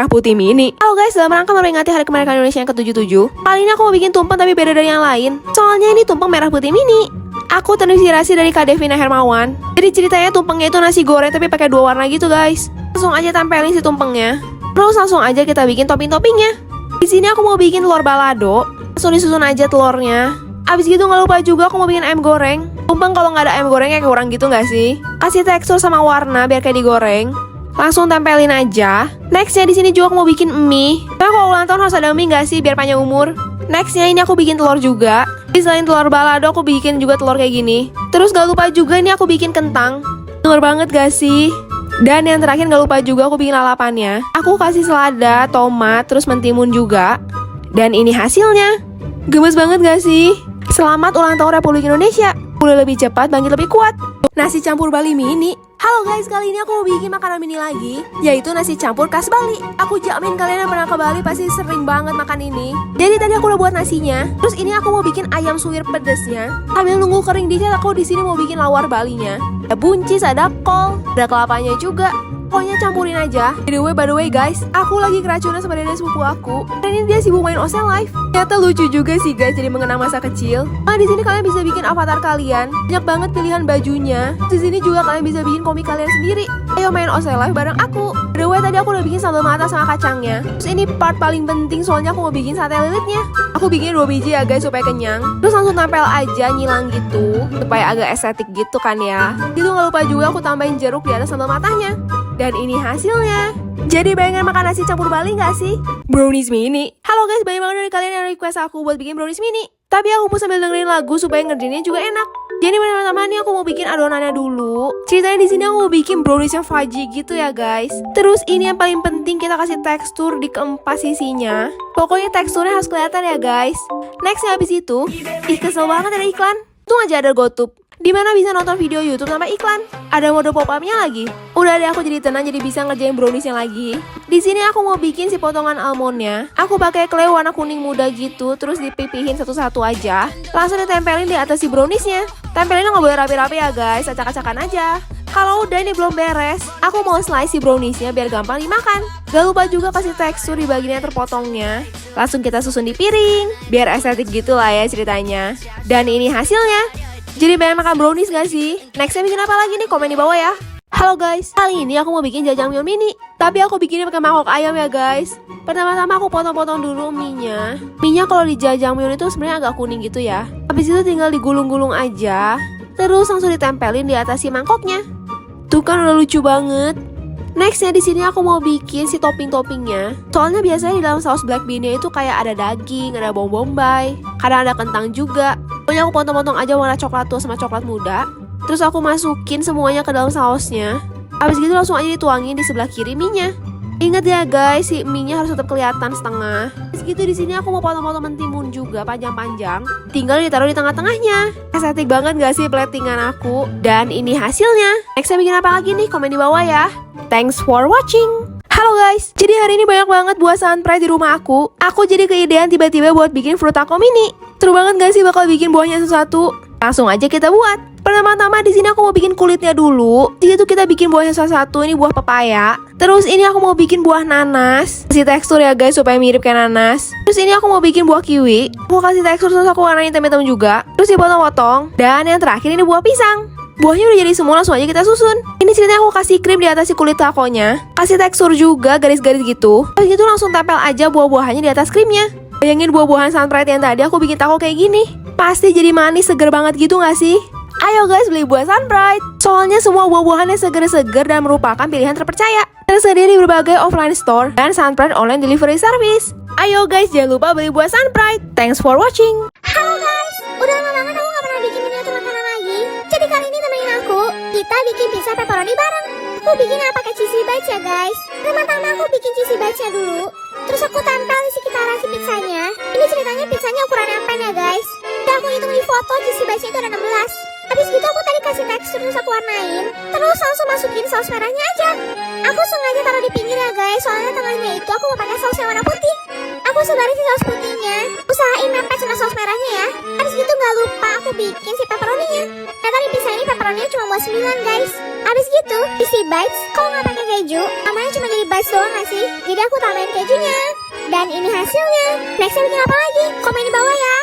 merah putih mini. Halo guys, dalam rangka memperingati Hari Kemerdekaan Indonesia yang ke-77, kali ini aku mau bikin tumpeng tapi beda dari yang lain. Soalnya ini tumpeng merah putih mini. Aku terinspirasi dari Kak Devina Hermawan. Jadi ceritanya tumpengnya itu nasi goreng tapi pakai 2 warna gitu guys. Langsung aja tempelin si tumpengnya. Terus langsung aja kita bikin topping-toppingnya. Di sini aku mau bikin telur balado. Langsung disusun aja telurnya. Abis gitu nggak lupa juga aku mau bikin ayam goreng. Tumpeng kalau nggak ada ayam goreng kayak kurang gitu nggak sih? Kasih tekstur sama warna biar kayak digoreng. Langsung tempelin aja. Nextnya di sini juga aku mau bikin mie. Nah kalau ulang tahun harus ada mie nggak sih biar panjang umur? Nextnya ini aku bikin telur juga. Selain telur balado aku bikin juga telur kayak gini. Terus gak lupa juga ini aku bikin kentang. Telur banget gak sih? Dan yang terakhir gak lupa juga aku bikin lalapannya. Aku kasih selada, tomat, terus mentimun juga. Dan ini hasilnya. Gemes banget gak sih? Selamat ulang tahun Republik Indonesia. Boleh lebih cepat, bangkit lebih kuat. Nasi campur Bali mini. Halo guys, kali ini aku mau bikin makanan mini lagi, yaitu nasi campur khas Bali. Aku jamin kalian yang pernah ke Bali pasti sering banget makan ini. Jadi tadi aku udah buat nasinya. Terus ini aku mau bikin ayam suwir pedesnya. Sambil nunggu kering dikit, aku di sini mau bikin lawar Balinya. Ada buncis, ada kol, ada kelapanya juga. Pokoknya campurin aja. By the way guys, aku lagi keracunan sama dede sepupu aku. Dan ini dia sibuk main OC Live. Ternyata lucu juga sih guys, jadi mengenang masa kecil. Nah di sini kalian bisa bikin avatar kalian. Banyak banget pilihan bajunya. Di sini juga kalian bisa bikin komik kalian sendiri. Ayo main OC Live bareng aku. By the way tadi aku udah bikin sambal mata sama kacangnya. Terus ini part paling penting soalnya aku mau bikin sate lilitnya. Aku bikin 2 biji ya guys supaya kenyang. Terus langsung tempel aja nyilang gitu supaya agak estetik gitu kan ya. Itu gak lupa juga aku tambahin jeruk di atas sambal matanya. Dan ini hasilnya. Jadi pengen makan nasi campur Bali gak sih? Brownies mini. Halo guys, banyak banget dari kalian yang request aku buat bikin brownies mini. Tapi aku mau sambil dengerin lagu supaya ngerjainnya juga enak. Jadi pertama-tama nih aku mau bikin adonannya dulu. Ceritanya di sini aku mau bikin brownies yang fudgy gitu ya guys. Terus ini yang paling penting, kita kasih tekstur di keempat sisinya. Pokoknya teksturnya harus kelihatan ya guys. Nextnya habis itu, kesel banget ada iklan. Tuh aja ada GoTube. Dimana bisa nonton video YouTube tanpa iklan. Ada mode pop-upnya lagi. Udah deh aku jadi tenang, jadi bisa ngerjain browniesnya lagi. Di sini aku mau bikin si potongan almondnya. Aku pakai clay warna kuning muda gitu, terus dipipihin satu-satu aja. Langsung ditempelin di atas si browniesnya. Tempelinnya nggak boleh rapi-rapi ya guys, acak-acakan aja. Kalau udah ini belum beres, aku mau slice si browniesnya biar gampang dimakan. Gak lupa juga kasih tekstur di bagian yang terpotongnya. Langsung kita susun di piring, biar estetik gitu lah ya ceritanya. Dan ini hasilnya. Jadi pengen makan brownies gak sih? Nextnya bikin apa lagi nih? Komen di bawah ya. Halo guys, kali ini aku mau bikin jajangmyeon mini. Tapi aku bikinnya pakai mangkok ayam ya guys. Pertama-tama aku potong-potong dulu mie-nya. Mie-nya kalau di jajangmyeon itu sebenarnya agak kuning gitu ya. Habis itu tinggal digulung-gulung aja. Terus langsung ditempelin di atas si mangkoknya. Tuh kan udah lucu banget. Nextnya di sini aku mau bikin si topping-toppingnya. Soalnya biasanya di dalam saus black bean-nya itu kayak ada daging, ada bawang bombay, kadang ada kentang juga. Pokoknya aku potong-potong aja warna coklat tua sama coklat muda. Terus aku masukin semuanya ke dalam sausnya. Habis gitu langsung aja dituangin di sebelah kiri mie-nya. Ingat ya guys, si mie-nya harus tetap kelihatan setengah. Habis gitu di sini aku mau potong-potong mentimun juga panjang-panjang. Tinggal ditaruh di tengah-tengahnya. Estetik banget gak sih platingan aku? Dan ini hasilnya. Nextnya bikin apa lagi nih? Komen di bawah ya. Thanks for watching. Halo guys, jadi hari ini banyak banget buah sunrise di rumah aku. Aku jadi keidean tiba-tiba buat bikin fruit taco mini. Seru banget gak sih bakal bikin buahnya satu-satu? Langsung aja kita buat. Pertama-tama di sini aku mau bikin kulitnya dulu. Jadi itu kita bikin buahnya satu-satu. Ini buah pepaya. Terus ini aku mau bikin buah nanas. Kasih tekstur ya guys supaya mirip kayak nanas. Terus ini aku mau bikin buah kiwi. Aku kasih tekstur terus aku warnain hitam-hitam juga. Terus dipotong-potong. Dan yang terakhir ini buah pisang. Buahnya udah jadi semua, langsung aja kita susun. Ini ceritanya aku kasih krim di atas si kulit takonya. Kasih tekstur juga garis-garis gitu. Habis itu langsung tempel aja buah-buahannya di atas krimnya. Bayangin buah-buahan sunrise yang tadi aku bikin taco kayak gini. Pasti jadi manis seger banget gitu gak sih? Ayo guys beli buah sunrise. Soalnya semua buah-buahannya seger-seger dan merupakan pilihan terpercaya. Tersedia di berbagai offline store dan sunrise online delivery service. Ayo guys jangan lupa beli buah sunrise. Thanks for watching. Halo guys, udah lama banget aku gak pernah bikin miniatur makanan lagi. Jadi kali ini temenin aku, kita bikin pizza pepperoni bareng. Aku bikinnya pakai cheesy bites ya guys. Pertama-tama aku bikin cheesy bitesnya dulu. Terus aku tempel di sekitaran si pizzanya. Ini ceritanya pizzanya ukuran M-pen ya guys. Dan aku hitung di foto cheesy bitesnya itu ada 16. Habis gitu aku tadi kasih tekstur terus aku warnain. Terus langsung masukin saus merahnya aja. Aku sengaja taruh di pinggir ya guys, soalnya tengahnya itu aku mau pakai saus yang warna putih. Aku sebarin si saus putihnya. Usahain mepet sama saus merahnya ya. Habis gitu gak lupa aku aku bikin si pepperoninya. Ternyata di pizza ini pepperoninya cuma buat 9 guys. Abis gitu, isi bites kalau nggak pakai keju, namanya cuma jadi bites doang nggak sih? Jadi aku tambahin kejunya. Dan ini hasilnya. Nextnya bikin apa lagi? Komen di bawah ya.